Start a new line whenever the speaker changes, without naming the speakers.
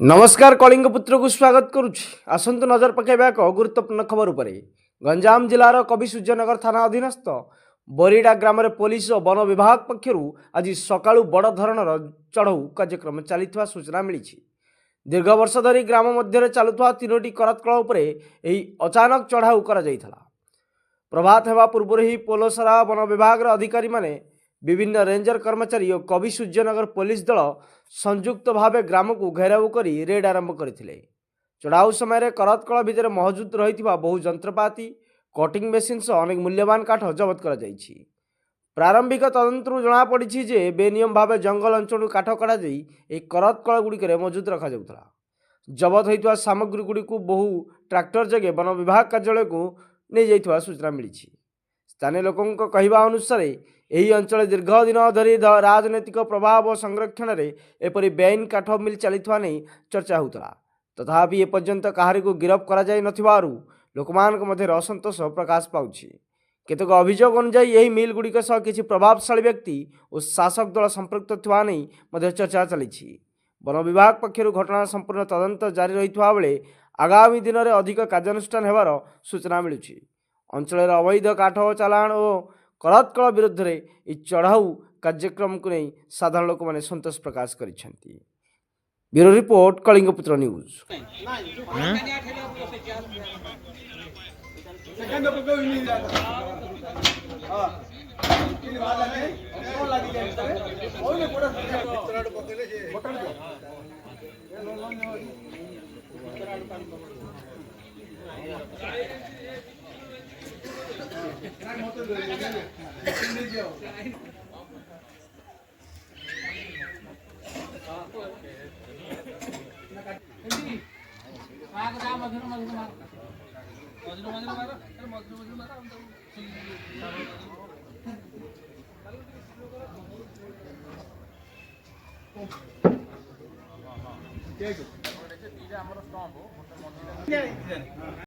नमस्कार कलिंग पुत्र को स्वागत करुच्ची आसतु नजर पकेबा एक गुरुत्वपूर्ण खबर उपर गंजाम जिलार कवि सूर्यनगर थाना अधीनस्थ बरीडा ग्राम पुलिस और वन विभाग पक्षर आज सकाळु बड़ धरणर चढ़ऊ कार्यक्रम चली सूचना मिली। दीर्घ वर्ष धरी ग्राम मध्य चलुवा तीनोटी करतकल उपर अचानक चढ़ाऊ कर प्रभात होगा पूर्व ही पोलसरा वन विभाग अधिकारी माने विभिन्न रेंजर कर्मचारी और कवि सूर्यनगर पुलिस दल संयुक्त भाव ग्राम को घेराव कर रेड आरंभ करते। चढ़ाऊ समय करतकल भितर महजूद रही बहु जंत्रपाति कटिंग मेसीन सह अनेक मूल्यवान काठ जबत कर प्रारंभिक तदंतर जमापड़ी जे बेनियम भाव जंगल अंचल काठ कढ़ा करतकल गुड़िक मजूद रखा जबत होता सामग्री गुड़िक बहु ट्राक्टर जगे वन विभाग कार्यालय को नहीं जाइथिबा सूचना मिली। स्थानीय लोकों कहवा अनुसार यही अंचल दीर्घ दिन धरी राजनैतिक प्रभाव और संरक्षण में एपरी बेआईन काठ मिल चलता नहीं चर्चा होता। तथापि एपर्यंत कहारी को गिरफ्त कर लोक असंतोष प्रकाश पाउछि। केतक अभियोग अनुसार यही मिल गुड़िक किसी प्रभावशाली व्यक्ति और शासक दल संपृक्त थिबा नहीं चर्चा चली। वन विभाग पक्षर घटना संपूर्ण तदंत जारी रही बेले आगामी दिन में अधिक कार्यानुष्ठान होवार सूचना मिलुछि। अंचल अवैध काठ चालाण और करतकल विरुद्ध में चढ़ाऊ कार्यक्रम को नहीं साधारण लोक मैंने संतोष प्रकाश कर। Bureau report Kalingaputra news.